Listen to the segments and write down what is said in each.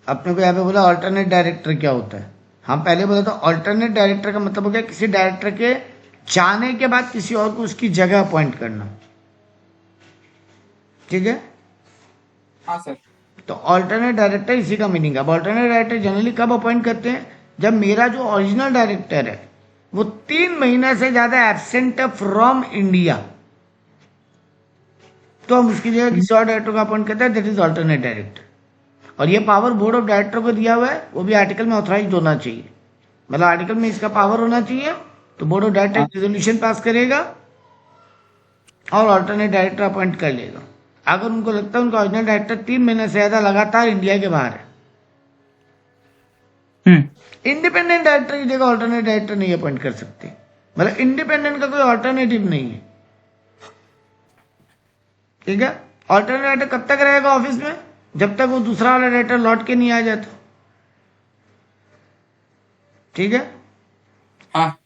अपने को यहाँ पे बोला ऑल्टरनेट डायरेक्टर क्या होता है। हम पहले बोला था ऑल्टरनेट डायरेक्टर का मतलब हो गया किसी डायरेक्टर के जाने के बाद किसी और को उसकी जगह अपॉइंट करना। ठीक है। हाँ सर। तो ऑल्टरनेट डायरेक्टर इसी का मीनिंग है। अब ऑल्टरनेट डायरेक्टर जनरली कब अपॉइंट करते हैं, जब मेरा जो ओरिजिनल डायरेक्टर है वो 3 महीने से ज्यादा एब्सेंट है फ्रॉम इंडिया, तो हम उसकी जगह किसी और डायरेक्टर को अपॉइंट करते हैं, दैट इज ऑल्टरनेट डायरेक्टर। और ये पावर बोर्ड ऑफ डायरेक्टर को दिया हुआ है, वो भी आर्टिकल में ऑथराइज होना चाहिए, मतलब आर्टिकल में इसका पावर होना चाहिए। तो board of director resolution pass करेगा और ऑल्टरनेट डायरेक्टर अपॉइंट कर लेगा अगर उनको लगता है उनका ओरिजिनल डायरेक्टर 3 महीने से ज्यादा लगातार इंडिया के बाहर है। इंडिपेंडेंट डायरेक्टर की जगह ऑल्टरनेट डायरेक्टर नहीं अपॉइंट कर सकते, मतलब इंडिपेंडेंट का कोई ऑल्टरनेटिव नहीं है। ठीक है। ऑल्टरनेट डायरेक्टर कब तक रहेगा ऑफिस में, जब तक वो दूसरा वाला डायरेक्टर लौट के नहीं आ जाता। ठीक है। हाँ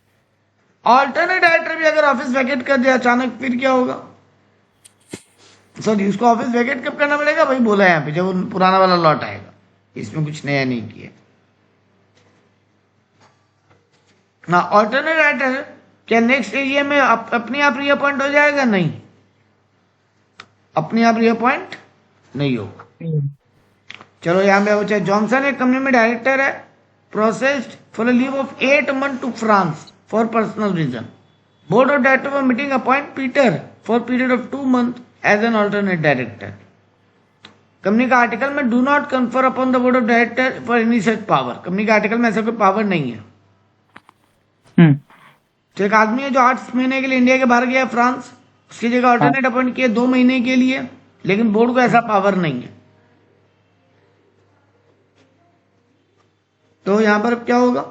ऑल्टरनेट डायरेक्टर भी अगर ऑफिस वैकेट कर दे अचानक, फिर क्या होगा। सॉरी, उसको ऑफिस वैकेट कब करना पड़ेगा, वही बोला है यहाँ पे, जब वो पुराना वाला लौट आएगा। इसमें कुछ नया नहीं किया ना। ऑल्टरनेट डायरेक्टर क्या नेक्स्ट एरिया में अपने आप रीअपॉइंट हो जाएगा, नहीं, अपने आप रीअपॉइंट नहीं होगा। चलो यहाँ पे बचा जॉनसन एक कंपनी में डायरेक्टर है, processed for a leave of 8 months to France for personal reason. Board of director for meeting appoint Peter for period of 2 months as an alternate director. Company का आर्टिकल में do not confer upon the board of director for any such power. Company के article में ऐसा कोई power नहीं है। तो एक आदमी है जो 8 महीने के लिए इंडिया के बाहर गया फ्रांस, उसकी जगह ऑल्टरनेट अपॉइंट किया 2 महीने के लिए, लेकिन बोर्ड को ऐसा पावर नहीं है। तो यहां पर क्या होगा,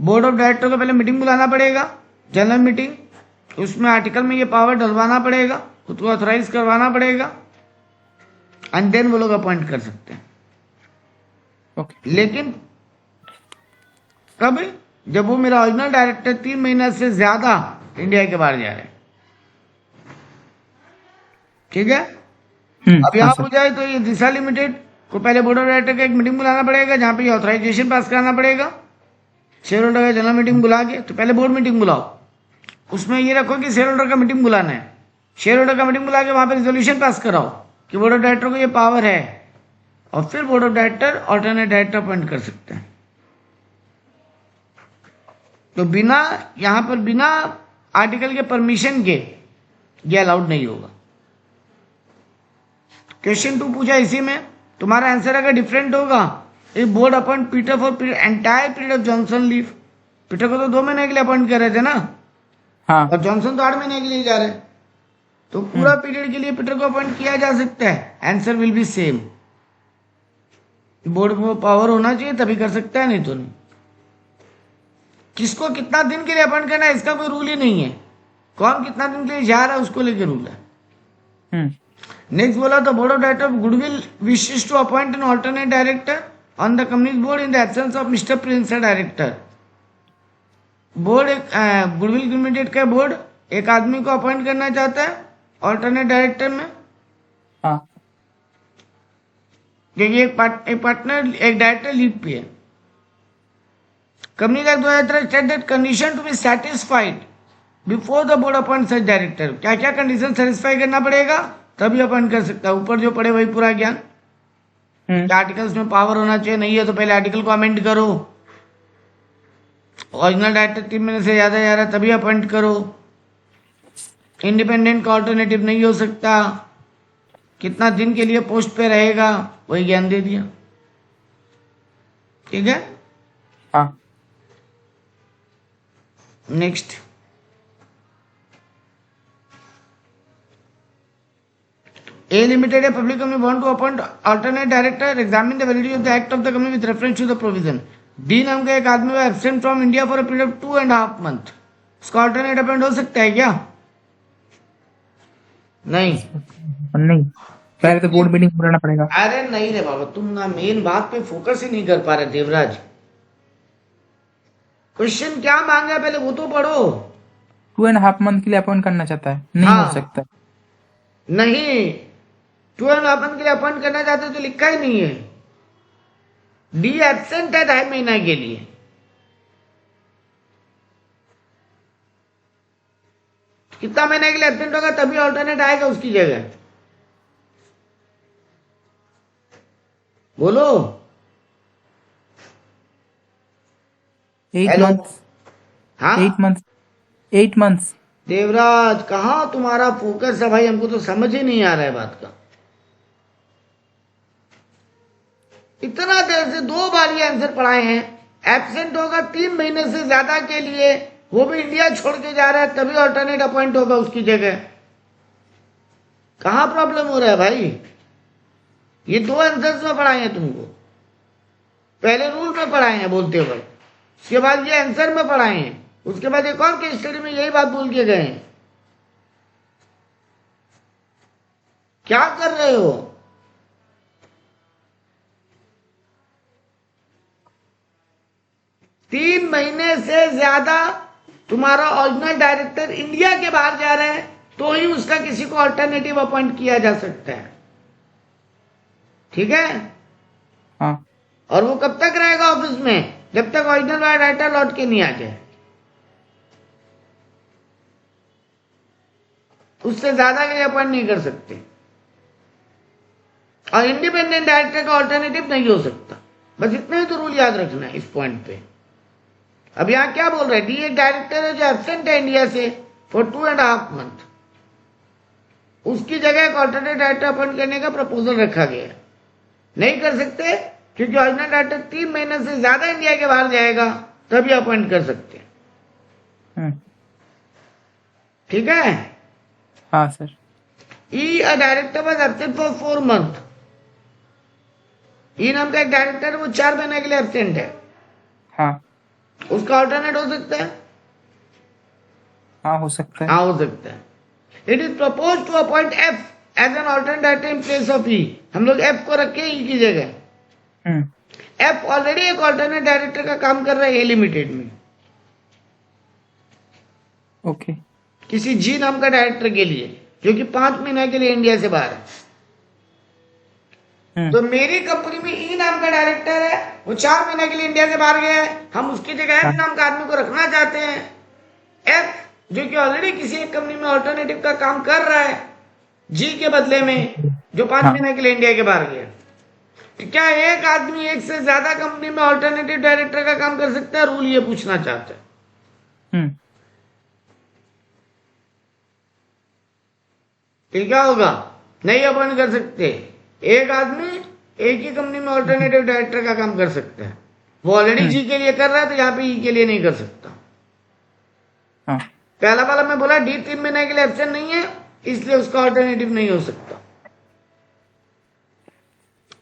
बोर्ड ऑफ डायरेक्टर को पहले मीटिंग बुलाना पड़ेगा, जनरल मीटिंग, उसमें आर्टिकल में ये पावर डलवाना पड़ेगा, खुद को ऑथराइज करवाना पड़ेगा, एंड देन वो लोग अपॉइंट कर सकते हैं। लेकिन कभी, जब वो मेरा ओरिजिनल डायरेक्टर 3 महीने से ज्यादा इंडिया के बाहर जा रहे हैं। ठीक है। अब यहां पूछा है तो ये दिशा लिमिटेड को पहले बोर्ड ऑफ डायरेक्टर का एक मीटिंग बुलाना पड़ेगा, जहां पे ये ऑथराइजेशन पास कराना पड़ेगा। शेयर होल्डर का जनरल मीटिंग बुला के, तो पहले बोर्ड मीटिंग बुलाओ, उसमें ये रखो कि शेयर होल्डर का मीटिंग बुलाना है। शेयर होल्डर का मीटिंग बुला के वहां पे रिजोल्यूशन पास कराओ कि बोर्ड ऑफ डायरेक्टर को ये पावर है, और फिर board of director alternate director appoint कर सकते हैं। तो बिना यहां पर बिना आर्टिकल के परमिशन के ये अलाउड नहीं होगा। क्वेश्चन 2 पूछा इसी में, तुम्हारा आंसर अगर डिफरेंट होगा, if board appoint Peter for entire period of Johnson leave. Peter को तो 2 महीने के लिए अपॉइंट कर रहे थे ना, हाँ। और जॉनसन तो 8 महीने के लिए जा रहे, तो पूरा पीरियड के लिए पीटर को अपॉइंट किया जा सकता है। Answer will be same. Board को पावर होना चाहिए तभी कर सकता है, नहीं तो नहीं। किसको कितना दिन के लिए अपॉइंट करना है इसका कोई रूल ही नहीं है, कौन कितना दिन के लिए जा रहा है उसको लेकर रूल है। नेक्स्ट बोला तो board of director Goodwill wishes to appoint an alternate director on the company board in the absence of mister Prince director. Board एक गुडविल लिमिटेड का बोर्ड एक आदमी को अपॉइंट करना चाहता है ऑल्टरनेट डायरेक्टर में, क्योंकि एक पार्टनर एक डायरेक्टर लीव पे है। कंपनी का 2013 state that condition to be satisfied before the board appoint such director. क्या क्या कंडीशन सेटिस्फाई करना पड़ेगा तभी अपॉइंट कर सकता है। ऊपर जो पड़े वही पूरा ज्ञान। आर्टिकल्स में पावर होना चाहिए, नहीं है तो पहले आर्टिकल को अमेंड करो। ओरिजिनल डायरेक्टर 3 महीने से ज्यादा जा रहा है तभी अपॉइंट करो। इंडिपेंडेंट का ऑल्टरनेटिव नहीं हो सकता। कितना दिन के लिए पोस्ट पे रहेगा वही ज्ञान दे दिया। ठीक है। हाँ। Next, A Limited, a public company, want to appoint alternate director, examine the validity of the act of the company with reference to the provision. D नाम का एक आदमी वो absent from India for a period of 2.5 months, उसका alternate appoint हो सकता है क्या? नहीं, पहले तो बोर्ड मीटिंग बुलाना पड़ेगा। अरे नहीं रे बाबा, तुम ना मेन बात पे फोकस ही नहीं कर पा रहे देवराज। क्वेश्चन क्या मांगा है पहले वो तो पढ़ो। 2.5 month के लिए अपॉइंट करना चाहता है, नहीं हो सकता। नहीं, 2.5 month के लिए अपॉइंट करना चाहते तो लिखा ही नहीं है। डी एब्सेंट है 2.5 महीना के लिए, कितना महीने के लिए एब्सेंट होगा तभी ऑल्टरनेट आएगा उसकी जगह, बोलो। 8 हेलो, months. हाँ 8 months. 8 months. देवराज कहाँ तुम्हारा फोकस है भाई, हमको तो समझ ही नहीं आ रहा है बात का। इतना देर से 2 बार ये आंसर पढ़ाए हैं, एब्सेंट होगा 3 महीने से ज्यादा के लिए, वो भी इंडिया छोड़ के जा रहा है तभी ऑल्टरनेट अपॉइंट होगा उसकी जगह। कहाँ प्रॉब्लम हो रहा है भाई? ये 2 आंसर्स में पढ़ाए हैं तुमको, पहले रूल में पढ़ाए हैं बोलते वक्त, उसके बाद ये आंसर में पढ़ाए हैं, उसके बाद एक और केस स्टडी में यही बात बोल के गए हैं। क्या कर रहे हो? तीन महीने से ज्यादा तुम्हारा ओरिजिनल डायरेक्टर इंडिया के बाहर जा रहा है तो ही उसका किसी को अल्टरनेटिव अपॉइंट किया जा सकता है, ठीक है? हाँ. और वो कब तक रहेगा ऑफिस में? जब तक ओरिजिनल डायरेक्टर लौट के नहीं आ जाए, उससे ज्यादा के लिए अपॉइंट नहीं कर सकते, और इंडिपेंडेंट डायरेक्टर का ऑल्टरनेटिव नहीं हो सकता। बस इतना ही तो रूल याद रखना है इस पॉइंट पे। अब यहाँ क्या बोल रहे हैं, डी एक डायरेक्टर है जो एब्सेंट है इंडिया से फॉर 2.5 month, उसकी जगह एक ऑल्टरनेट डायरेक्टर अपॉइंट करने का प्रपोजल रखा गया है। नहीं कर सकते क्योंकि ओरिजिनल डायरेक्टर 3 महीने से ज्यादा इंडिया के बाहर जाएगा तभी अपॉइंट कर सकते हैं, ठीक है? हाँ sir. E a director was absent for 4 month, ई नाम का एक डायरेक्टर है वो 4 महीने के लिए एब्सेंट है, हाँ. उसका ऑल्टरनेट हो सकता है? हाँ हो सकता है. हाँ हो सकता है। It is propose to appoint F as an alternate director in place of E, हम लोग एफ को रखे ई की जगह। एफ ऑलरेडी एक ऑल्टरनेट डायरेक्टर का काम कर रहा है ए लिमिटेड में, ओके. किसी जी नाम का डायरेक्टर के लिए जो कि 5 महीने के लिए इंडिया से बाहर है। तो मेरी कंपनी में ई नाम का डायरेक्टर है, वो 4 महीने के लिए इंडिया से बाहर गया है, हम उसकी जगह एफ नाम का आदमी को रखना चाहते हैं। एफ जो कि ऑलरेडी किसी एक कंपनी में ऑल्टरनेटिव का काम कर रहा है जी के बदले में, जो 5 महीने के लिए इंडिया के बाहर गया। तो क्या एक आदमी एक से ज्यादा कंपनी में ऑल्टरनेटिव डायरेक्टर का काम कर सकता है? रूल ये पूछना चाहता है। फिर क्या होगा? नहीं अपॉइंट कर सकते। एक आदमी एक ही कंपनी में ऑल्टरनेटिव डायरेक्टर का काम कर सकता है, वो ऑलरेडी जी के लिए कर रहा है तो यहाँ पे ई के लिए नहीं कर सकता। हाँ. पहला वाला मैं बोला डी 3 महीने के लिए एब्सेंट नहीं है इसलिए उसका ऑल्टरनेटिव नहीं हो सकता।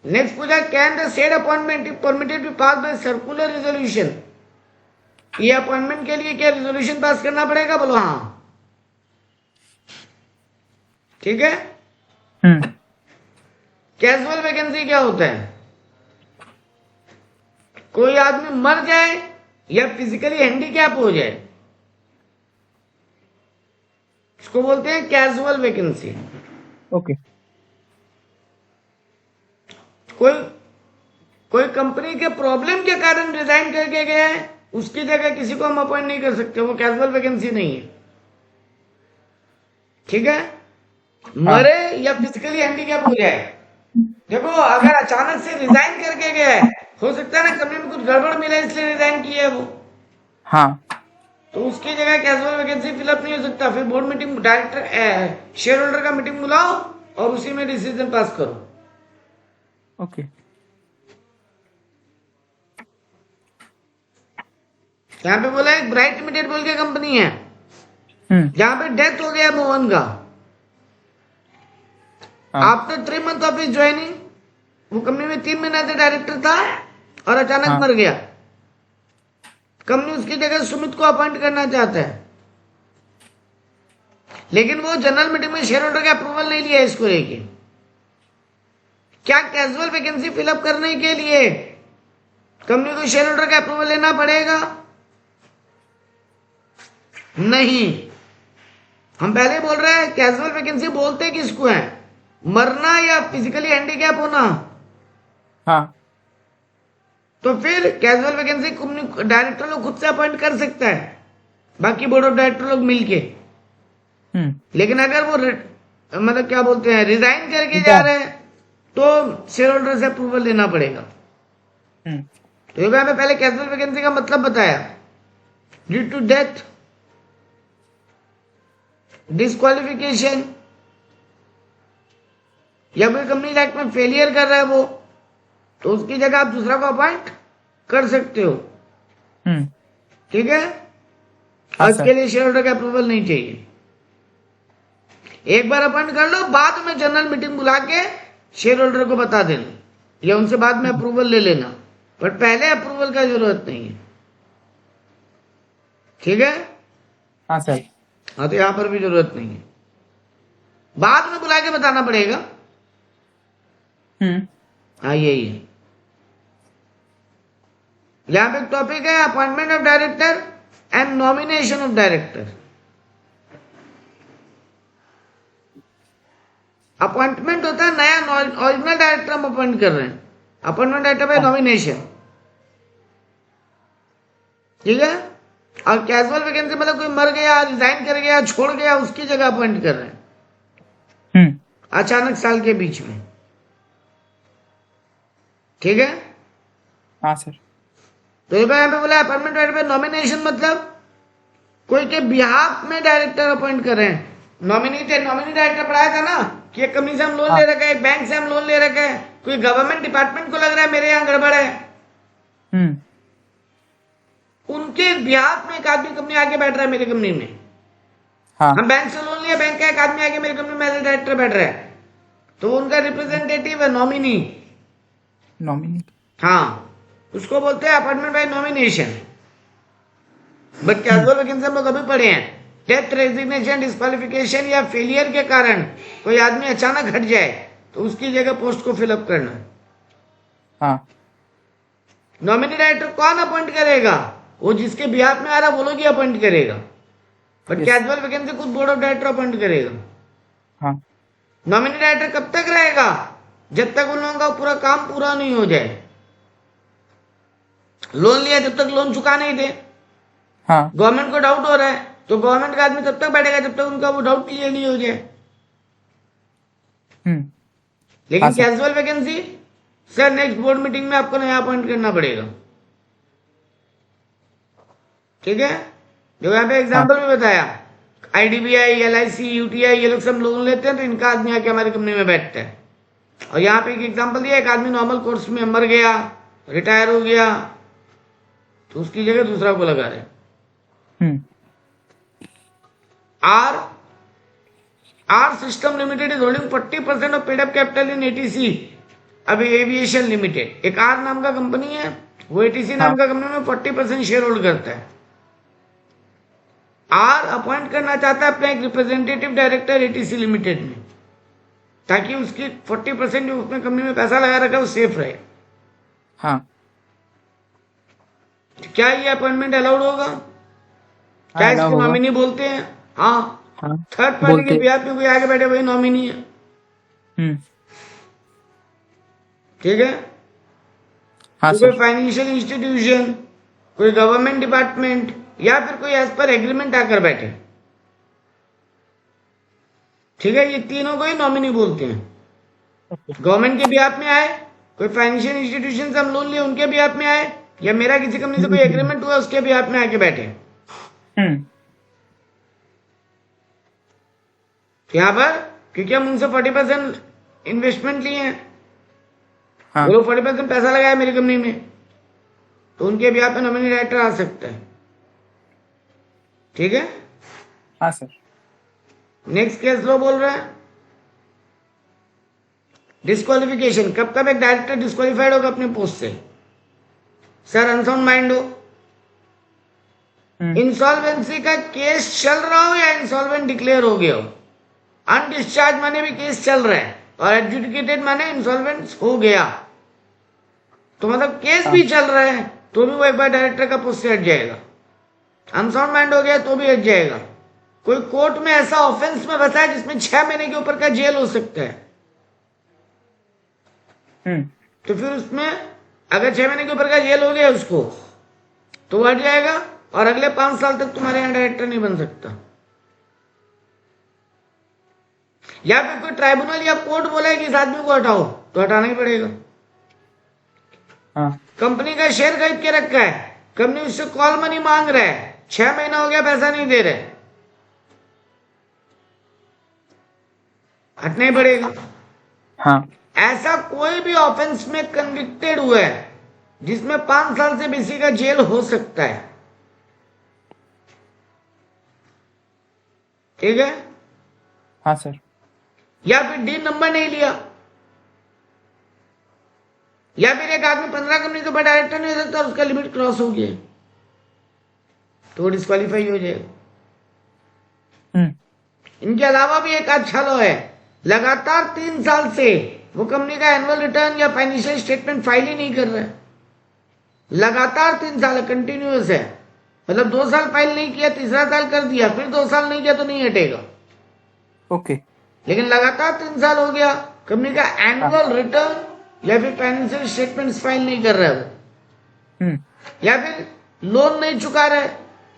नेक्स्ट पूछा, can the said appointment if permitted be pass by circular resolution, ये अपॉइंटमेंट के लिए क्या रेजोल्यूशन पास करना पड़ेगा? बोलो हाँ, ठीक है। कैजुअल वैकेंसी क्या होता है? कोई आदमी मर जाए या फिजिकली हैंडीकैप हो जाए, इसको बोलते हैं कैजुअल वैकेंसी। ओके. कोई कंपनी के प्रॉब्लम के कारण रिजाइन करके गया है, उसकी जगह किसी को हम अपॉइंट नहीं कर सकते, वो कैजुअल वैकेंसी नहीं है, ठीक है। मरे या फिजिकली हैंडीकैप हो जाए, देखो अगर अचानक से रिजाइन करके गया है, हो सकता है ना कंपनी में कुछ गड़बड़ मिला इसलिए रिजाइन किया है वो, हाँ. तो उसकी जगह कैजुअल वैकेंसी फिलअप नहीं हो सकता। फिर board meeting, director share holder का मीटिंग बुलाओ और उसी में डिसीजन पास करो। ओके. यहाँ पे बोला एक ब्राइट लिमिटेड बोल के कंपनी है, जहां पे डेथ हो गया मोहन का, after 3 months of his joining, वो कंपनी में 3 महीना से डायरेक्टर था और अचानक मर गया। कंपनी उसकी जगह सुमित को अपॉइंट करना चाहता है, लेकिन वो जनरल मीटिंग में शेयर होल्डर का अप्रूवल नहीं लिया इसको लेके। क्या कैजुअल वैकेंसी फिलअप करने के लिए कंपनी को शेयर होल्डर का अप्रूवल लेना पड़ेगा? नहीं, हम पहले बोल रहे हैं कैजुअल वैकेंसी बोलते किसको है? मरना या फिजिकली हैंडीकैप होना। हाँ. तो फिर कैजुअल वैकेंसी कंपनी डायरेक्टर लोग खुद से अपॉइंट कर सकता है, बाकी बोर्ड ऑफ डायरेक्टर लोग मिलके। लेकिन अगर वो मतलब क्या बोलते हैं, रिजाइन करके जा रहे हैं, तो शेयर होल्डर से अप्रूवल लेना पड़ेगा। तो ये मैंने पहले कैजुअल वैकेंसी का मतलब बताया। ड्यू टू डेथ, डिस्क्वालिफिकेशन, या कोई कंपनी एक्ट में फेलियर कर रहा है वो, तो उसकी जगह आप दूसरा को अपॉइंट कर सकते हो। ठीक है। उसके लिए शेयर होल्डर का अप्रूवल नहीं चाहिए। एक बार अपॉइंट कर लो, बाद में जनरल मीटिंग बुला के शेयर होल्डर को बता देना, या उनसे बाद में अप्रूवल ले लेना, पर पहले अप्रूवल का जरूरत नहीं है। ठीक है। हाँ सर। हाँ, तो यहां पर भी जरूरत नहीं है, बाद में बुला के बताना पड़ेगा। हाँ, यही है। यहां पे टॉपिक है appointment of director and nomination of director. Appointment होता है नया, ओरिजिनल डायरेक्टर हम अपॉइंट कर रहे हैं। Appointment director by nomination. ठीक है। और कैजुअल वैकेंसी मतलब कोई मर गया, रिजाइन कर गया, छोड़ गया, उसकी जगह अपॉइंट कर रहे हैं अचानक साल के बीच में। ठीक है। हाँ सर। तो यहाँ पे बोला अपॉइंटमेंट डायरेक्टर बाय नॉमिनेशन, मतलब कोई के बिहाफ में डायरेक्टर अपॉइंट कर रहे हैं। नॉमिनी डायरेक्टर पढ़ाया था ना कि एक कंपनी से हम लोन ले रखा है, एक बैंक से हम लोन ले रखा है, कोई गवर्नमेंट डिपार्टमेंट को लग रहा है मेरे यहाँ गड़बड़ है, उनके बिहाफ में एक आदमी कंपनी आके बैठ रहा है मेरी कंपनी में। हम बैंक से लोन लिया, बैंक का एक आदमी आके मेरी कंपनी में एज डायरेक्टर बैठ रहा है, तो उनका रिप्रेजेंटेटिव है नॉमिनी। हाँ, उसको बोलते हैं appointment bye nomination. But casual vacancy हम लोग अभी पढ़े हैं, डेथ, रेजिग्नेशन, डिस्क्वालिफिकेशन या फेलियर के कारण कोई आदमी अचानक हट जाए तो उसकी जगह पोस्ट को फिलअप करना। हाँ। नॉमिनी डायरेक्टर कौन अपॉइंट करेगा? वो जिसके बिहाफ में आ रहा वो लोग ही अपॉइंट करेगा। बट कैजुअल वैकेंसी खुद बोर्ड ऑफ डायरेक्टर अपॉइंट करेगा। हाँ। नॉमिनी डायरेक्टर कब तक रहेगा? जब तक उन लोगों का पूरा काम पूरा नहीं हो जाए। लोन लिया जब तक लोन चुका नहीं दे, हाँ। गवर्नमेंट को डाउट हो रहा है तो गवर्नमेंट का आदमी तब तक बैठेगा जब तक उनका वो डाउट क्लियर नहीं हो जाए। लेकिन casual vacancy sir next board meeting में आपको नया अपॉइंट करना पड़ेगा। ठीक है। जो यहाँ पे एग्जाम्पल भी बताया, आईडीबीआई, एलआईसी, यूटीआई, ये लोग सब लोन लेते हैं तो इनका आदमी आके हमारी कंपनी में बैठता है। और यहाँ पे एक एग्जाम्पल दिया, एक आदमी नॉर्मल कोर्स में मर गया, रिटायर हो गया, तो उसकी जगह दूसरा को लगा रहे। R system limited is holding 40% of paid up capital in ATC अभी एविएशन लिमिटेड। एक आर नाम का कंपनी है, वो एटीसी नाम का कंपनी में 40% शेयर होल्ड करता है। आर अपॉइंट करना चाहता है अपना एक रिप्रेजेंटेटिव डायरेक्टर एटीसी लिमिटेड में, ताकि उसकी 40% जो उसने कंपनी में पैसा लगा रखा है वो सेफ रहे। हाँ। क्या ये अपॉइंटमेंट अलाउड होगा? क्या इसको नॉमिनी बोलते हैं? हाँ। थर्ड पार्टी के बिहाफ में कोई आगे बैठे वही नॉमिनी है। ठीक है। तो कोई फाइनेंशियल इंस्टीट्यूशन, कोई गवर्नमेंट डिपार्टमेंट या फिर कोई एज पर एग्रीमेंट आकर बैठे। ठीक है। ये तीनों को ही नॉमिनी बोलते हैं। गवर्नमेंट के बिहाफ में आए, कोई फाइनेंशियल इंस्टीट्यूशन से हम लोन लिए उनके बिहाफ में आए, या मेरा किसी कंपनी से कोई एग्रीमेंट हुआ उसके बिहाफ में आके बैठे। यहाँ पर क्योंकि हम उनसे 40% इन्वेस्टमेंट लिए हैं, वो लोग 40% पैसा लगाया मेरी कंपनी में, तो उनके बिहाफ पे नॉमिनी डायरेक्टर आ सकता है। ठीक है। हाँ सर। नेक्स्ट केस लो बोल रहा है डिस्क्वालिफिकेशन। कब कब एक डायरेक्टर डिस्क्वालिफाइड होगा अपने पोस्ट से? सर अनसाउंड माइंड हो, इंसॉल्वेंसी का केस चल रहा हो या इंसॉल्वेंट डिक्लेयर हो गया हो। अनडिस्चार्ज माने भी केस चल रहा है और एडजुडिकेटेड माने इंसॉल्वेंट हो गया, तो मतलब केस भी चल रहा है तो भी वो एक बार डायरेक्टर का पोस्ट से हट जाएगा। अनसाउंड माइंड हो गया तो भी हट जाएगा। कोई कोर्ट में ऐसा ऑफेंस में फंसा है जिसमें 6 महीने के ऊपर का जेल हो सकता है, तो फिर उसमें अगर 6 महीने के ऊपर का जेल हो गया उसको तो वो हट जाएगा और अगले 5 साल तक तुम्हारे यहाँ डायरेक्टर नहीं बन सकता। या फिर कोई ट्राइब्यूनल या कोर्ट बोला है कि इस आदमी को हटाओ तो हटाना ही पड़ेगा। हाँ कंपनी का शेयर खरीद के रखा है, कंपनी उससे कॉल मनी मांग रहा है, 6 महीना हो गया पैसा नहीं दे रहे, हटना ही पड़ेगा। हाँ ऐसा कोई भी ऑफेंस में कन्विक्टेड हुआ है जिसमें 5 साल से बेसी का जेल हो सकता है, ठीक है। हाँ सर। या फिर डी नंबर नहीं लिया, या फिर एक आदमी 15 कंपनी के ऊपर डायरेक्टर नहीं हो सकता, उसका लिमिट क्रॉस हो गया तो डिस्क्वालीफाई हो जाएगा। इनके अलावा भी एक अच्छा लॉ है, लगातार 3 साल से वो कंपनी का एनुअल रिटर्न या फाइनेंशियल स्टेटमेंट फाइल ही नहीं कर रहा है, लगातार 3 साल कंटिन्यूअस है, मतलब 2 साल फाइल नहीं किया, तीसरा साल कर दिया, फिर 2 साल नहीं किया तो नहीं हटेगा। ओके। लेकिन लगातार 3 साल हो गया, कंपनी का एनुअल रिटर्न या फिर फाइनेंशियल स्टेटमेंट फाइल नहीं कर रहा है वो, या फिर लोन नहीं चुका रहे,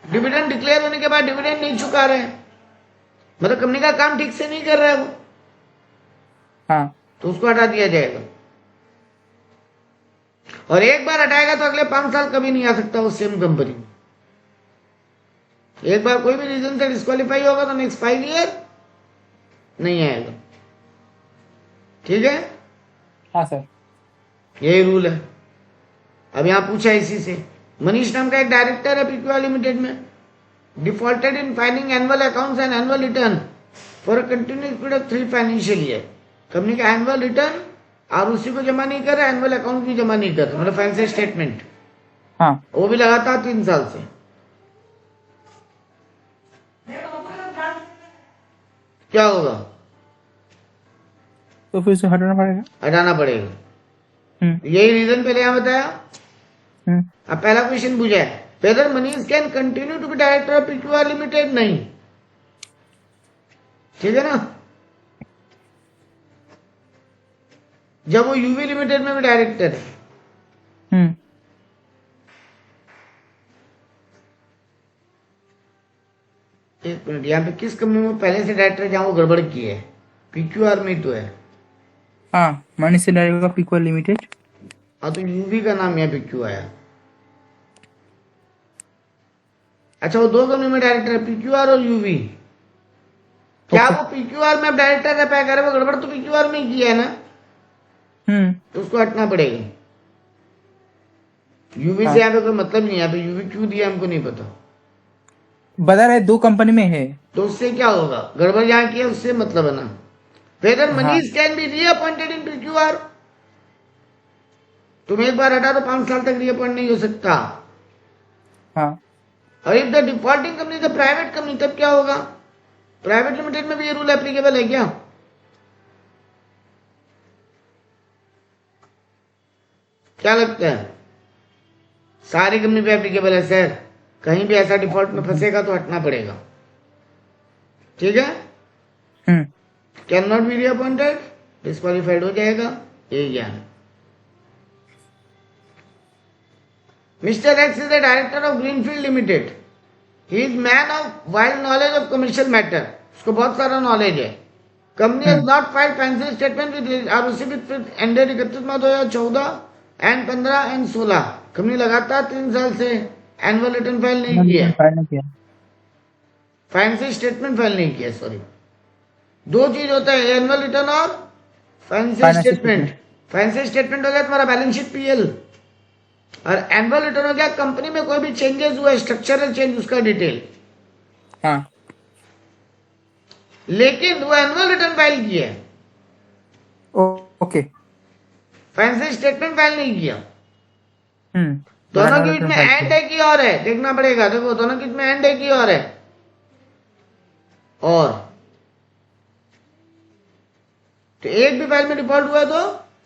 डिविडेंड डिक्लेयर होने के बाद डिविडेंड नहीं चुका रहे, मतलब कंपनी का काम ठीक से नहीं कर रहा है वो, हाँ तो उसको हटा दिया जाएगा। और एक बार हटाएगा तो अगले 5 साल कभी नहीं आ सकता वो सेम कंपनी। एक बार कोई भी रीजन से डिस्क्वालीफाई होगा तो नेक्स्ट 5 ईयर नहीं आएगा, ठीक है। हाँ सर। यही रूल है। अब यहां पूछा इसी से, मनीष नाम का एक डायरेक्टर है पीक्यूआर लिमिटेड में, defaulted in filing annual accounts and annual return for a continuous period of 3 financial year. Company का एनुअल रिटर्न और उसी को जमा नहीं कर रहा, एनुअल अकाउंट भी जमा नहीं कर रहा, मतलब फाइनेंशियल स्टेटमेंट, हाँ वो भी लगातार 3 साल से। क्या होगा? तो फिर उसे हटाना पड़ेगा। हटाना पड़ेगा। यही रीजन पहले यहां बताया। अब पहला क्वेश्चन पूछा है, whether Manish can continue to be director of PQR limited, नहीं, ठीक है ना। जब वो यूवी लिमिटेड में भी डायरेक्टर है, एक मिनट, यहाँ पे किस कंपनी में पहले से डायरेक्टर जहां वो गड़बड़ की है, पीक्यूआर में तो है। हाँ मनीष से डायरेक्टर पीक्यूआर लिमिटेड। हाँ तो यूवी का नाम यहाँ पीक्यू आया। अच्छा वो 2 कंपनी में डायरेक्टर है, पीक्यूआर और यूवी। क्या वो पीक्यूआर में अब डायरेक्टर रह पाएगा? वो गड़बड़ तो पीक्यूआर में ही किया है ना, तो उसको हटना पड़ेगा। यूवी से यहाँ पे कोई मतलब नहीं है, यहाँ पे यूवी क्यों दिया हमको नहीं पता, बता रहे 2 कंपनी में है, तो उससे क्या होगा? गड़बड़ यहाँ किया उससे मतलब है ना। Whether Manish can be reappointed in PQR, तुम एक बार हटा तो 5 साल तक रीअपॉइंट नहीं हो सकता। हाँ और if the defaulting company the private company, तब क्या होगा? प्राइवेट लिमिटेड में भी ये रूल एप्लीकेबल है क्या? क्या लगता है? सारी कंपनी पे एप्लीकेबल है सर, कहीं भी ऐसा डिफॉल्ट में फंसेगा तो हटना पड़ेगा, ठीक है। Can not be reappointed, disqualified हो जाएगा, यही ज्ञान। Mister x is the director of greenfield limited, he is man of wide knowledge of commercial matter, उसको बहुत सारा नॉलेज है। Company has not filed financial statement with ROC with ended 31 March 2014 and 15 and 16। Company लगातार 3 साल से annual return file नहीं किया, financial statement file नहीं किया, सॉरी। 2 चीज होता है, एनुअल रिटर्न और फाइनेंशियल स्टेटमेंट। फाइनेंशियल स्टेटमेंट हो गया तुम्हारा बैलेंस शीट पीएल, और एनुअल रिटर्न हो गया कंपनी में कोई भी चेंजेस हुआ, स्ट्रक्चरल चेंज, उसका डिटेल। हाँ लेकिन वो एनुअल रिटर्न फाइल किया है, ओके, फाइनेंशियल स्टेटमेंट फाइल नहीं किया। दोनों के बीच में एंड है कि और है, देखना पड़ेगा। देखो दोनों के बीच में एंड है कि और है, और तो एक भी फाइल में डिफॉल्ट हुआ तो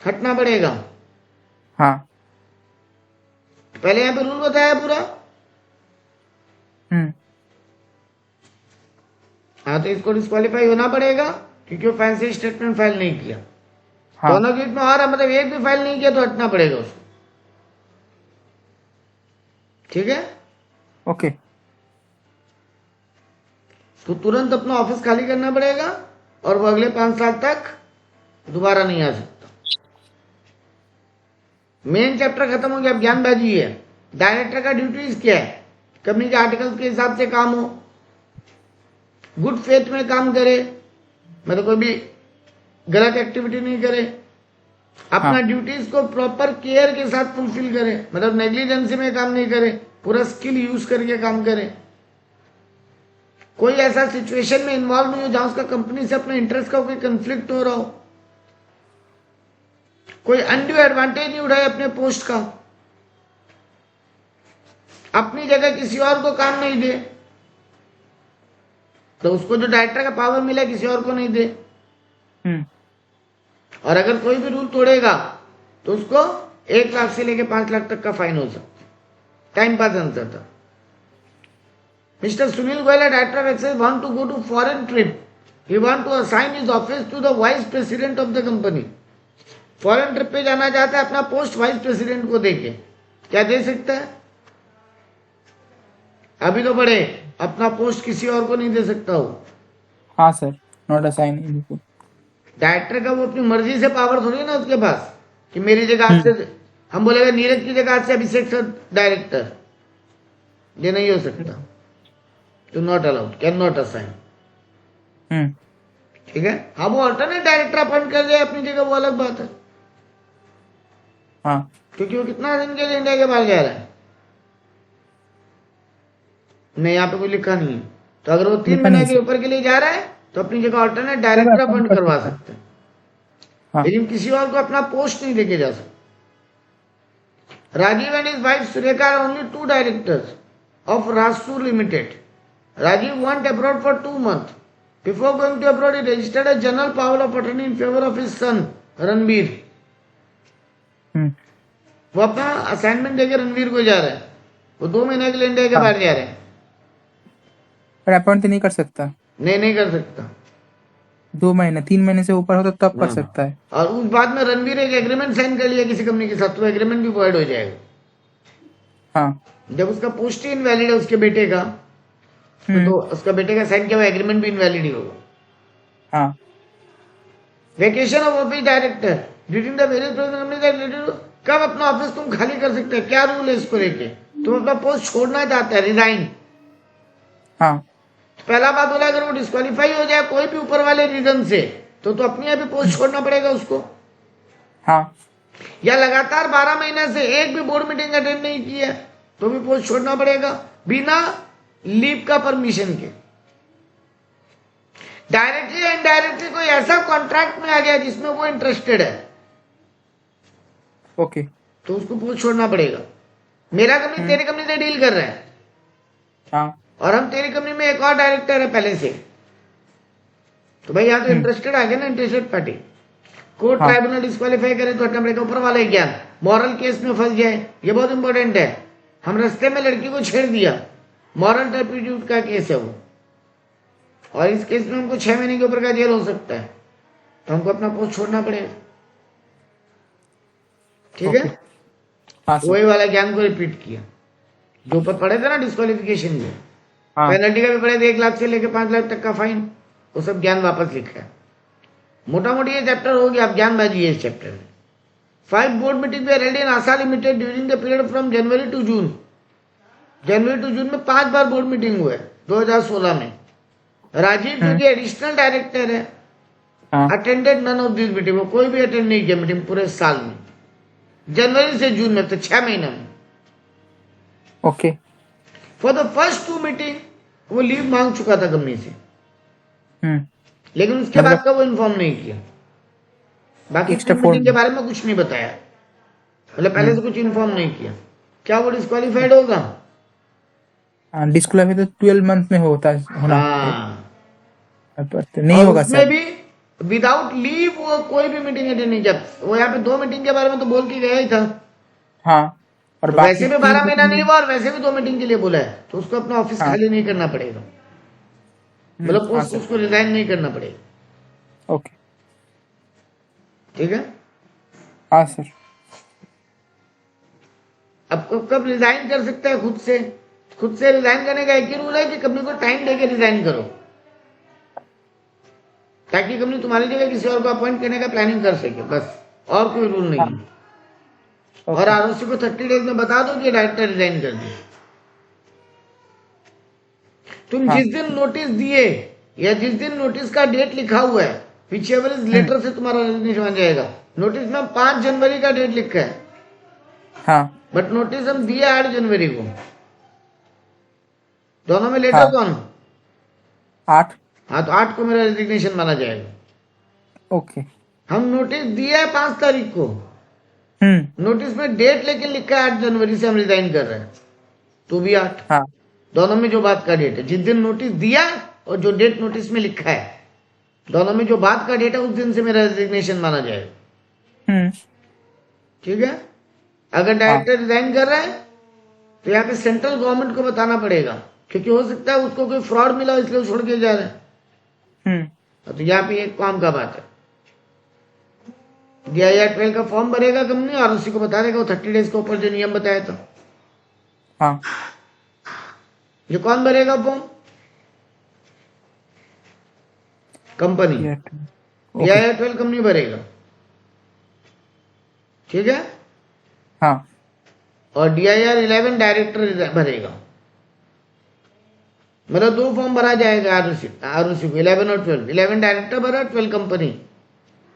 हटना पड़ेगा। हाँ पहले यहां पे रूल बताया पूरा। हाँ तो इसको डिस्क्वालीफाई होना पड़ेगा क्योंकि वो फाइनेंशियल स्टेटमेंट फाइल नहीं किया। हाँ दोनों के बीच में और है, मतलब एक भी फाइल नहीं किया तो हटना पड़ेगा उसको। ठीक है, ओके। तो तुरंत अपना ऑफिस खाली करना पड़ेगा और वो अगले 5 साल तक दोबारा नहीं आ सकता। मेन चैप्टर खत्म हो गया, अब ज्ञानबाजी है। डायरेक्टर का ड्यूटीज क्या है? कंपनी के आर्टिकल्स के हिसाब से काम हो, गुड फेथ में काम करे, मतलब कोई भी गलत एक्टिविटी नहीं करे, अपना हाँ। ड्यूटीज को प्रॉपर केयर के साथ फुलफिल करे, मतलब नेग्लिजेंसी में काम नहीं करे, पूरा स्किल यूज करके काम करे, कोई ऐसा सिचुएशन में इन्वॉल्व नहीं हो जहां उसका कंपनी से अपने इंटरेस्ट का कोई कंफ्लिक्ट हो रहा हो, कोई अनड्यू एडवांटेज नहीं उठाए अपने पोस्ट का, अपनी जगह किसी और को काम नहीं दे, तो उसको जो डायरेक्टर का पावर मिला किसी और को नहीं दे। और अगर कोई भी रूल तोड़ेगा तो उसको 1 लाख से लेकर 5 लाख तक का फाइन हो सकता है। टाइम पास आंसर था। Mister Sunil Goyal, director of excise, want to go to foreign trip. He want to assign his office to the vice president of the company. Foreign trip पे जाना चाहता है, अपना पोस्ट वाइस प्रेसिडेंट को देके, क्या दे सकता है? अभी तो बड़े, अपना पोस्ट किसी और को नहीं दे सकता हो। हाँ सर, नॉट असाइन। डायरेक्टर का वो अपनी मर्जी से पावर थोड़ी ना उसके पास कि मेरी जगह आज से, हम बोलेगा नीरज की जगह आज से अभिषेक सर डायरेक्टर, ये नहीं हो सकता। तो not allowed, can not assign. ठीक है, हाँ वो अल्टरनेट डायरेक्टर अपॉइंट कर जाए अपनी जगह, वो अलग बात है। हाँ, क्योंकि वो कितना दिन के लिए इंडिया के बाहर जा रहा है, नहीं यहाँ पे कोई लिखा नहीं है। तो अगर वो 3 महीने के ऊपर के लिए जा रहा है तो अपनी जगह अल्टरनेट डायरेक्टर अपॉइंट करवा सकते हैं, लेकिन किसी और को अपना पोस्ट नहीं लेके जा सकते। Rajeev and his wife Surekha are only 2 directors of Rajsur limited. Rajeev went abroad for 2 months. Before going to abroad, he registered a general power of attorney in favor of his son, Ranveer. वो अपना असाइनमेंट देके रणवीर को जा रहा है, वो 2 महीने के लिए इंडिया के बाहर जा रहे हैं। पर अपॉइंट नहीं कर सकता। नहीं कर सकता। 2 महीने 3 महीने से ऊपर हो तो तब कर सकता है। और उस बाद में रणवीर एक एग्रीमेंट साइन कर लिया किसी कंपनी के साथ, तो एग्रीमेंट भी वॉइड हो जाएगा। हाँ, जब उसका पोस्ट ही इनवैलिड है उसके बेटे का, तो उसका बेटे का साइन किया हुआ एग्रीमेंट भी इनवैलिड ही होगा। हाँ। Vacation of office director during the various company, कब अपना ऑफिस तुम खाली कर सकते हैं? क्या रूल है इसको लेके? तुम अपना पोस्ट छोड़ना चाहते हैं, रिजाइन। हाँ, पहला बात बोला, अगर वो डिस्क्वालीफाई हो जाए कोई भी ऊपर वाले रीजन से, तो अपनी अभी पोस्ट छोड़ना पड़ेगा उसको। हाँ। या लगातार 12 महीने से एक भी बोर्ड मीटिंग अटेंड नहीं की है तो भी पोस्ट छोड़ना पड़ेगा, बिना लीव का परमिशन के। डायरेक्टली या इनडायरेक्टली कोई ऐसा कॉन्ट्रैक्ट में आ गया जिसमें वो इंटरेस्टेड है, ओके, तो उसको पोस्ट छोड़ना पड़ेगा। मेरा कंपनी तेरी कंपनी से डील कर रहा है, हाँ, और हम तेरी कंपनी में एक और डायरेक्टर है पहले से, तो भाई यहाँ तो इंटरेस्टेड आ गया ना, interested party. Court tribunal disqualify करे तो हटना पड़ेगा। ऊपर वाला ज्ञान, मॉरल केस में फंस जाए, ये बहुत इंपॉर्टेंट है। हम रास्ते में लड़की को छेड़ दिया, मॉरल टर्पिट्यूड का केस है वो, और इस केस में हमको 6 महीने के ऊपर का जेल हो सकता है, तो हमको अपना पोस्ट छोड़ना पड़ेगा। ठीक है, वही वाला ज्ञान को रिपीट किया जो ऊपर पढ़े थे ना डिस्क्वालिफिकेशन में। पेनल्टी का भी पढ़े थे, 1 लाख से लेकर 5 लाख तक का फाइन, वो सब ज्ञान वापस लिखा है। मोटा मोटी ये चैप्टर हो गया। अब ज्ञानबाजी है इस चैप्टर में। 5 board meeting were held in Asha limited during the period from January to June. January to June में 5 बार बोर्ड मीटिंग हुए 2016 में। राजीव जो कि एडिशनल डायरेक्टर है, attended none of this meeting. वो कोई भी अटेंड नहीं किया मीटिंग पूरे साल में, जनवरी से जून में, तो 6 महीने में। Okay. For the first 2 meeting वो लीव मांग चुका था कंपनी से, लेकिन उसके बाद का वो इन्फॉर्म नहीं किया। बाकी मीटिंग के बारे में कुछ नहीं बताया, मतलब पहले से कुछ इन्फॉर्म नहीं किया। क्या वो डिस्क्वालीफाइड होगा? डिस्क्वालीफाई तो 12 मंथ में होता होना। नहीं होगा सर। भी विदाउट लीव वो कोई भी मीटिंग अटेंड नहीं किया। वो यहाँ पे 2 मीटिंग के बारे में तो बोल के गया ही था। हाँ, और तो वैसे भी 12 महीना नहीं हुआ, और वैसे भी 2 मीटिंग के लिए बोला है, तो उसको अपना ऑफिस खाली नहीं करना पड़ेगा, मतलब उसको रिजाइन नहीं करना पड़ेगा। ओके, ठीक है। हाँ सर। अब कब रिजाइन कर सकता है खुद से रिजाइन करने का एक ही रूल है कि कंपनी को टाइम देके रिजाइन करो, ताकि कंपनी तुम्हारी जगह किसी और को अपॉइंट करने का प्लानिंग कर सके, बस। और कोई रूल नहीं है। और आरओसी को 30 डेज में बता दो कि डायरेक्टर रिजाइन कर दिए। तुम जिस दिन नोटिस दिए या जिस दिन नोटिस का डेट लिखा हुआ है, विच एवर इज लेटर से तुम्हारा रेजिग्नेशन बन जाएगा। नोटिस में 5 जनवरी का डेट लिखा है, हाँ, बट नोटिस हम दिए 8 जनवरी को। दोनों में लेटर कौन? 8। हाँ, तो 8 को मेरा रेजिग्नेशन माना जाएगा। ओके। हम नोटिस दिया है 5 तारीख को, नोटिस में डेट लेके लिखा है 8 जनवरी से हम रिजाइन कर रहे हैं, तो भी 8। हाँ, दोनों में जो बात का डेट है, जिस दिन नोटिस दिया और जो डेट नोटिस में लिखा है, दोनों में जो बात का डेट है उस दिन से मेरा रेजिग्नेशन माना जाएगा। ठीक है। अगर डायरेक्टर रिजाइन कर रहा है तो यहाँ पे सेंट्रल गवर्नमेंट को बताना पड़ेगा, क्योंकि हो सकता है उसको कोई फ्रॉड मिला इसलिए वो छोड़ के जा रहे हैं। तो यहाँ पे एक काम का बात है, DIR 12 का फॉर्म भरेगा कंपनी और उसी को बता देगा वो 30 डेज के ऊपर जो नियम बताया था। हाँ, ये कौन भरेगा फॉर्म? कंपनी। DIR 12 कंपनी भरेगा, ठीक है। हाँ, और DIR 11 डायरेक्टर भरेगा। मतलब 2 फॉर्म भरा जाएगा आरओसी को, 11 और 12। 11 डायरेक्टर भरा, 12 कंपनी।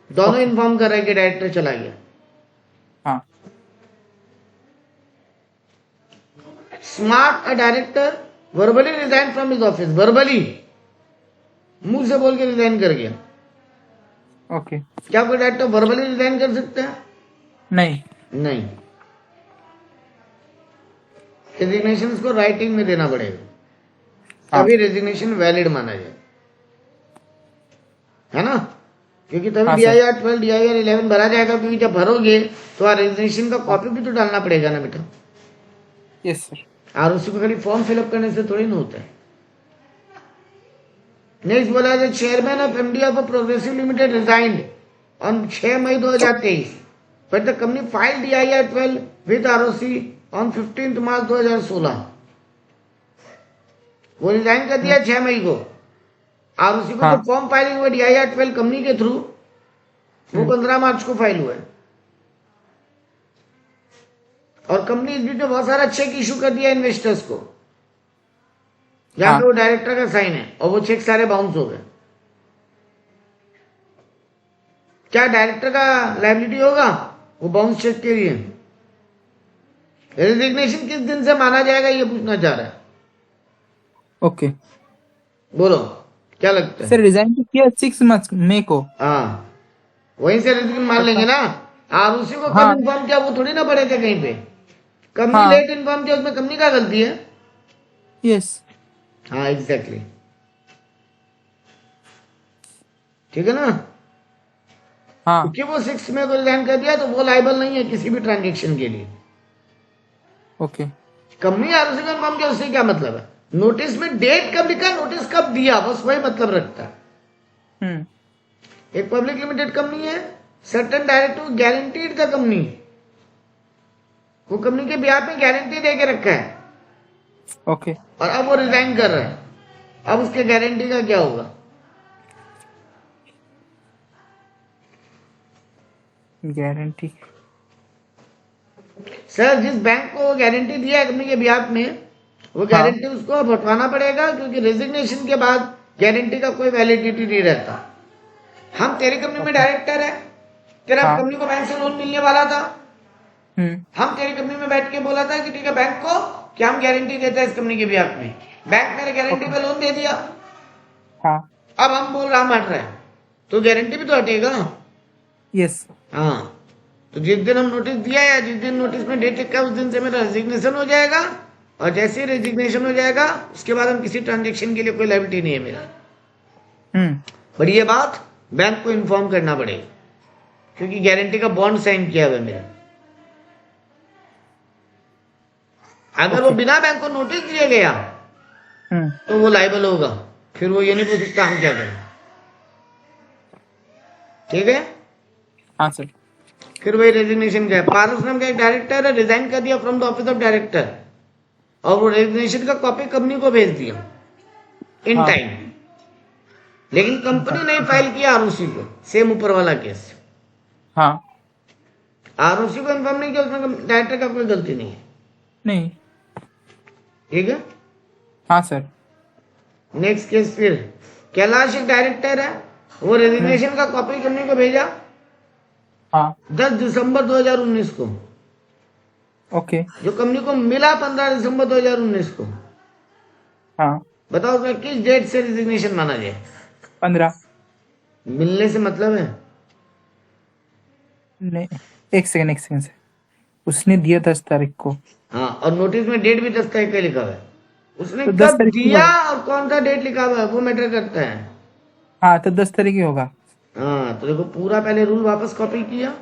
दोनों इन्फॉर्म कर रहे हैं कि डायरेक्टर चला गया। हाँ, smart a director verbally resign from his office. Verbally, मुंह से बोल के रिजाइन कर गया। ओके। क्या कोई डायरेक्टर वर्बली रिजाइन कर सकता है? नहीं। नहीं, रेजिग्नेशन को राइटिंग में देना पड़ेगा, तभी रेजिग्नेशन वैलिड माना जाए, है ना। क्योंकि तभी DIR 12 DIR 11 भरा जाएगा, क्योंकि जब भरोगे तो रेजिग्नेशन का कॉपी भी तो डालना पड़ेगा ना बेटा। Yes sir. आरओसी को खाली फॉर्म फिलअप करने से थोड़ी ना होता है। नेक्स्ट बोला the chairman of MD of progressive limited resigned on 6 May 2023, but the company filed DIR 12 with ROC on 15 March 2016। वो रिजाइन कर दिया 6 मई को। आरओसी को जो फॉर्म फाइलिंग हुआ DIR 12 कंपनी के थ्रू, वो 15 मार्च को फाइल हुआ है। और कंपनी इस बीच में बहुत सारा चेक इशू कर दिया इन्वेस्टर्स को, जहां पे वो डायरेक्टर का साइन है, और वो चेक सारे बाउंस हो गए। क्या डायरेक्टर का लायबिलिटी होगा वो बाउंस चेक के लिए? रेजिग्नेशन किस दिन से माना जाएगा ये पूछना चाह रहा है। ओके, बोलो क्या लगता है? सर रिजाइन तो किया 6 मई को। हाँ, वहीं से रेजिग्नेशन मान लेंगे ना। आरओसी को कब इन्फॉर्म किया वो थोड़ी ना पड़े थे कहीं पे। कंपनी लेट इन्फॉर्म किया, उसमें कंपनी का गलती है। यस। हाँ, एग्जैक्टली, ठीक है ना। हाँ, क्योंकि वो 6 में को रिजाइन कर दिया तो वो लायबल नहीं है किसी भी ट्रांजेक्शन के लिए। ओके। कंपनी आरओसी को इन्फॉर्म किया, उससे क्या मतलब है? नोटिस में डेट कब लिखा, नोटिस कब दिया, बस वही मतलब रखता है। एक पब्लिक लिमिटेड कंपनी है, certain director guaranteed the company, वो कंपनी के बिहाफ में गारंटी दे के रखा है। ओके। और अब वो रिजाइन कर रहा है, अब उसके गारंटी का क्या होगा? गारंटी सर, जिस बैंक को गारंटी दिया है कंपनी के बिहाफ में, वो गारंटी उसको अब हटवाना पड़ेगा, क्योंकि रेजिग्नेशन के बाद गारंटी का कोई वैलिडिटी नहीं रहता। हम तेरी कंपनी में डायरेक्टर है, तेरा कंपनी को बैंक से लोन मिलने वाला था, हम तेरी कंपनी में बैठ के बोला था कि ठीक है बैंक को कि हम गारंटी देते हैं इस कंपनी के बिहाफ में। बैंक मेरे गारंटी पे लोन दे दिया। हाँ। अब हम बोल रहे हम हट रहे हैं, तो गारंटी भी तो हटेगा। यस। हाँ, तो जिस दिन हम नोटिस दिया है, जिस दिन नोटिस में डेट लिखा है, उस दिन से मेरा रेजिग्नेशन हो जाएगा। और जैसे ही रेजिग्नेशन हो जाएगा उसके बाद हम किसी ट्रांजेक्शन के लिए कोई लायबिलिटी नहीं है मेरा। पर ये बात बैंक को इन्फॉर्म करना पड़ेगा, क्योंकि गारंटी का बॉन्ड साइन किया हुआ है मेरा। अगर वो बिना बैंक को नोटिस दिए गया तो वो लायबल होगा, फिर वो ये नहीं पूछ सकता हम क्या करें। ठीक है। हाँ सर। फिर वही रेजिग्नेशन का है। पारस नाम का एक डायरेक्टर है, रिजाइन कर दिया from the office of director, और वो रेजिग्नेशन का कॉपी कंपनी को भेज दिया इन हाँ टाइम, लेकिन कंपनी नहीं फाइल किया आरओसी को। सेम ऊपर वाला केस, हाँ आरओसी को इन्फॉर्म नहीं किया, उसमें डायरेक्टर का कोई गलती नहीं है। नहीं ठीक है। हाँ सर। नेक्स्ट केस, फिर कैलाश एक डायरेक्टर है, वो रेजिग्नेशन का कॉपी कंपनी को भेजा हाँ 10 दिसंबर 2019 को, ओके जो कंपनी को मिला 15 दिसंबर 2019 को। हाँ बताओ उसमें किस डेट से रेजिग्नेशन माना जाए? 15 मिलने से मतलब है? नहीं, एक सेकंड से उसने दिया 10 तारीख को, हाँ, और नोटिस में डेट भी 10 तारीख का लिखा हुआ है। उसने तो 10 कब तारीख को दिया होगा। और कौन सा डेट लिखा हुआ है वो मैटर करता है। हाँ तो 10 तारीख ही होगा। हाँ, तो देखो पूरा पहले रूल वापस कॉपी किया,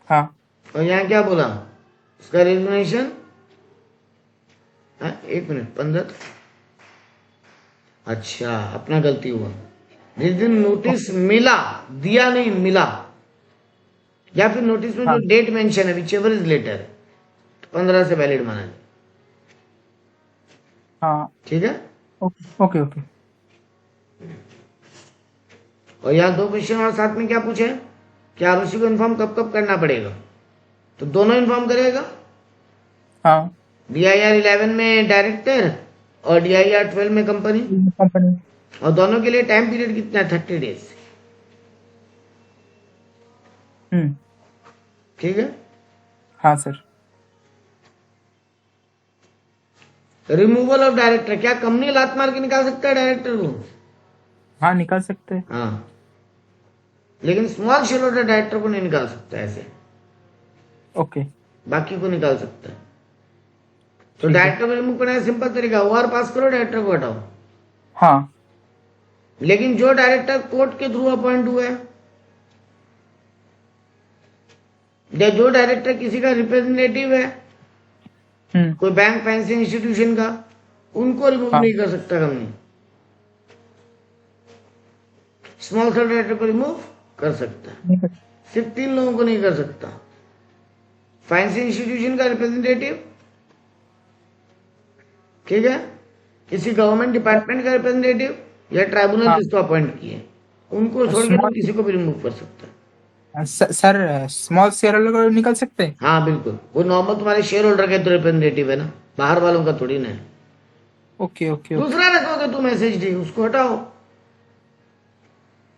हाँ और यहाँ क्या बोला उसका रेजिग्नेशन। एक मिनट, 15, अच्छा अपना गलती हुआ, जिस दिन नोटिस मिला, दिया नहीं मिला, या फिर नोटिस में हाँ जो डेट मेंशन है विच एवर इज लेटर, 15 से वैलिड माना जाए। हाँ ठीक है। Okay okay okay. और यहाँ 2 क्वेश्चन और साथ में क्या पूछे कि आरओसी को इन्फॉर्म कब कब करना पड़ेगा, तो दोनों इन्फॉर्म करेगा। हाँ DIR 11 में डायरेक्टर और DIR 12 में कंपनी, कंपनी। और दोनों के लिए टाइम पीरियड कितना है? 30 डेज। ठीक है। हाँ सर। रिमूवल ऑफ डायरेक्टर, क्या कंपनी लात मार के निकाल सकता है डायरेक्टर को? हाँ निकाल सकते हैं। हाँ, लेकिन स्मॉल शेयर होल्डर डायरेक्टर को नहीं निकाल सकता ऐसे, ओके बाकी को निकाल सकता है। तो ठीक है। डायरेक्टर को रिमूव करने का सिंपल तरीका, ओआर पास करो, डायरेक्टर को हटाओ। हाँ लेकिन जो डायरेक्टर कोर्ट के थ्रू अपॉइंट हुए हैं, या जो डायरेक्टर किसी का रिप्रेजेंटेटिव है, कोई बैंक फाइनेंशियल इंस्टीट्यूशन का, उनको रिमूव हाँ नहीं कर सकता कंपनी। स्मॉल शेयर डायरेक्टर को रिमूव कर सकता है, नहीं कर- सिर्फ 3 लोगों को नहीं कर सकता। फाइनेंशियल इंस्टीट्यूशन का रिप्रेजेंटेटिव, ठीक है, किसी गवर्नमेंट डिपार्टमेंट का रिप्रेजेंटेटिव, या ट्राइब्यूनल हाँ जिसको अपॉइंट किए, उनको छोड़ के तो स्मॉल किसी को भी रिमूव कर सकता है। सर स्मॉल शेयर होल्डर को निकाल सकते हैं। हाँ बिल्कुल, वो नॉर्मल तुम्हारे शेयर होल्डर का तो रिप्रेजेंटेटिव है ना, बाहर वालों का थोड़ी ना है। Okay okay okay. दूसरा रखोगे तुम SHD, उसको हटाओ।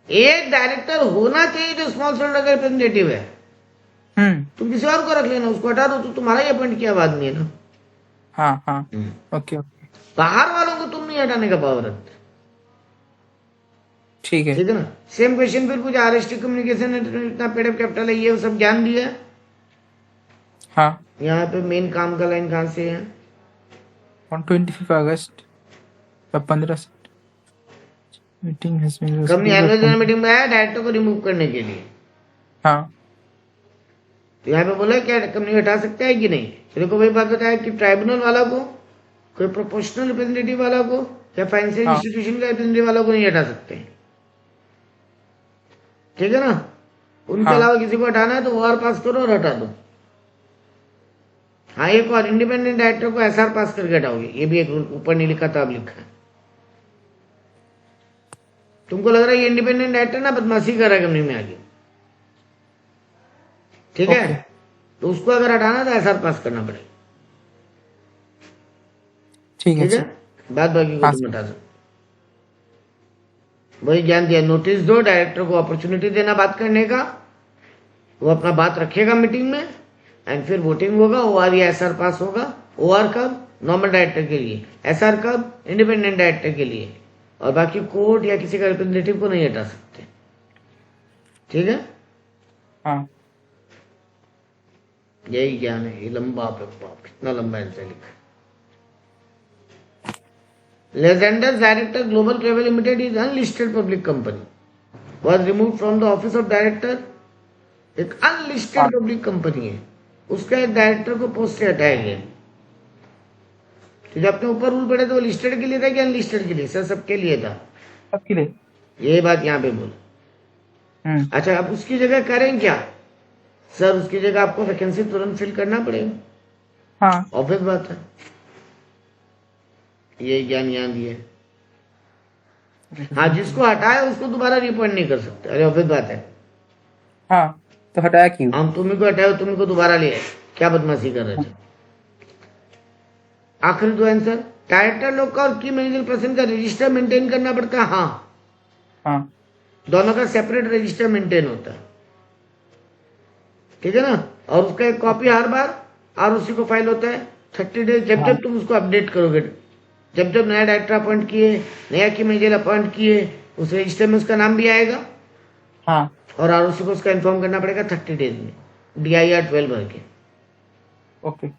एक डायरेक्टर होना चाहिए जो स्मॉल शेयर होल्डर का रिप्रेजेंटेटिव है, तुम किसी और को रख लेना, उसको हटा दो, तो तुम्हारा ही अपॉइंट किया आदमी है ना। हाँ हाँ ओके ओके बाहर वालों को तुम नहीं हटाने का पावर रखते। ठीक है। ठीक है ना। सेम क्वेश्चन फिर कुछ RST कम्युनिकेशन इतना पेड अप कैपिटल है, ये सब ज्ञान दिया है। हाँ यहाँ पे मेन काम का लाइन कहाँ से है? 25 अगस्त 15 meeting company annual general meeting में आया डायरेक्टर को रिमूव करने के लिए। हाँ तो यहाँ पे बोला क्या कंपनी हटा सकता है कि नहीं? तो देखो वही बात बताया कि ट्राइब्यूनल वाला को, कोई प्रोपोर्शनल रिप्रेजेंटेटिव वाला को, या फाइनेंशियल हाँ इंस्टीट्यूशन का रिप्रेजेंटेटिव वाला को नहीं हटा सकते। ठीक है ना। उनके हाँ अलावा किसी को हटाना है तो OR पास करो और हटा दो। हाँ, एक और इंडिपेंडेंट डायरेक्टर को SR पास करके हटाओगे, ये भी एक रूल ऊपर नहीं लिखा था, अब लिखा है। तुमको लग रहा है ये इंडिपेंडेंट डायरेक्टर ना बदमाशी कर रहा है कंपनी में आगे, ठीक है, ओके तो उसको अगर हटाना तो SR पास करना पड़ेगा। ठीक है ठीक है, सर। बाद बाकी को हाँ तुम हटा सकते। वही ज्ञान दिया, नोटिस दो, डायरेक्टर को अपॉर्चुनिटी देना बात करने का, वो अपना बात रखेगा मीटिंग में, एंड फिर वोटिंग होगा, OR या SR पास होगा। OR कब? नॉर्मल डायरेक्टर के लिए। SR कब? इंडिपेंडेंट डायरेक्टर के लिए। और बाकी कोर्ट या किसी का रिप्रेजेंटेटिव को नहीं हटा सकते। ठीक है, हाँ यही ज्ञान है। ये लंबा पेपर, कितना लंबा आंसर लिखा है। Lezender's director Global Travel Limited is unlisted public company, was removed from the office of director। एक अनलिस्टेड हाँ पब्लिक कंपनी है, उसका एक डायरेक्टर को पोस्ट से हटाया गया। तो जब अपने ऊपर रूल पड़े तो वो लिस्टेड के लिए था कि अनलिस्टेड के लिए? सर सबके लिए था। सबके लिए। ये बात यहाँ पे बोल। अच्छा, अब उसकी जगह करें क्या? सर उसकी जगह आपको वैकेंसी तुरंत फिल करना पड़ेगा। हाँ ऑब्वियस बात है, ये ज्ञान यहाँ दिए। हाँ, जिसको हटाया उसको दोबारा रिअपॉइंट नहीं कर सकते। अरे ऑब्वियस बात है, हाँ, तो हटाया क्यों? हम तुम्ही को हटाए, तुम्ही को दोबारा ले आए, क्या बदमाशी कर रहे थे। आखिरी दो आंसर, डायरेक्टर लोग का और की मैनेजर पर्सन का रजिस्टर मेंटेन करना पड़ता है। हाँ, हाँ दोनों का सेपरेट रजिस्टर मेंटेन होता है, ठीक है ना। और उसका एक कॉपी हर बार आरओसी को फाइल होता है 30 डेज, जब हाँ जब तुम उसको अपडेट करोगे, जब जब नया डायरेक्टर अपॉइंट किए, नया की मैनेजर अपॉइंट किए, उस रजिस्टर में उसका नाम भी आएगा। हाँ और आरओसी को उसका इन्फॉर्म करना पड़ेगा 30 डेज में, DIR 12 भर के। ओके।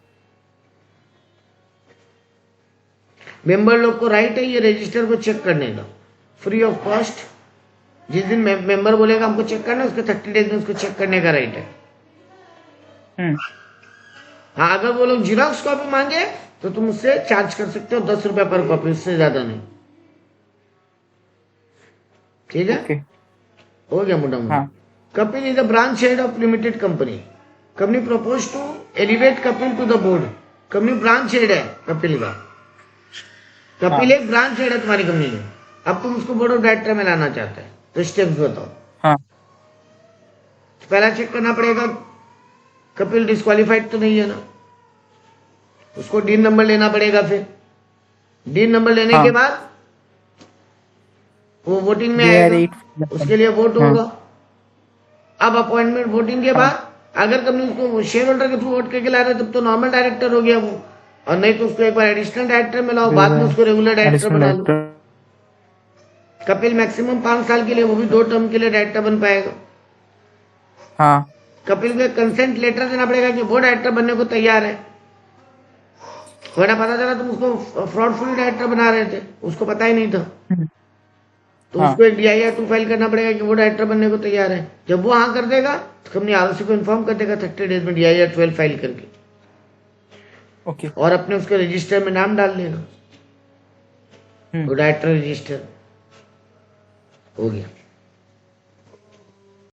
मेंबर लोग को राइट है ये रजिस्टर को चेक करने का, फ्री ऑफ कॉस्ट। जिस दिन मेंबर बोलेगा हमको चेक करना, उसके 30 डेज में उसको चेक करने का राइट है। हाँ, अगर वो लोग जीरोक्स कॉपी मांगे तो तुम उससे चार्ज कर सकते हो 10 रुपए पर कॉपी, उससे ज्यादा नहीं। ठीक है, ओके। हो गया मोटा मोटा। हाँ Kapil is the branch head of limited company. Company propose to elevate Kapil to the board. Company branch head है कपिल का। कपिल एक ब्रांच हेड है तुम्हारी कंपनी में। अब तुम उसको बोर्ड ऑफ डायरेक्टर में लाना चाहते हैं, तो स्टेप्स बताओ। हाँ पहला चेक करना पड़ेगा कपिल डिस्क्वालिफाइड तो नहीं है ना, उसको डीन नंबर लेना पड़ेगा। फिर डीन नंबर लेने हाँ। के बाद वो वोटिंग में DIR आएगा, 8 उसके लिए वोट हाँ। होगा। अब अपॉइंटमेंट वोटिंग के बाद अगर कंपनी उसको शेयर होल्डर के थ्रू वोट करके ला रहा है तब तो नॉर्मल डायरेक्टर हो गया वो, और नहीं तो उसको एक बार एडिशनल डायरेक्टर में लाओ, बाद में उसको रेगुलर डायरेक्टर एडिशनल बना लो। डायरेक्टर। कपिल मैक्सिमम 5 साल के लिए, वो भी 2 टर्म के लिए डायरेक्टर बन पाएगा। हाँ कपिल को कंसेंट लेटर देना पड़ेगा कि वो डायरेक्टर बनने को तैयार है, वरना पता चला तुम उसको फ्रॉड फ्री डायरेक्टर बना रहे थे, उसको पता ही नहीं था। तो हाँ। उसको एक DIR 2 फाइल करना पड़ेगा कि वो डायरेक्टर बनने को तैयार है। जब वो हाँ कर देगा तो कंपनी आरओसी को इन्फॉर्म कर देगा 30 डेज में DIR 12 फाइल करके, ओके। और अपने उसके रजिस्टर में नाम डाल देगा, वो डायरेक्टर रजिस्टर हो गया।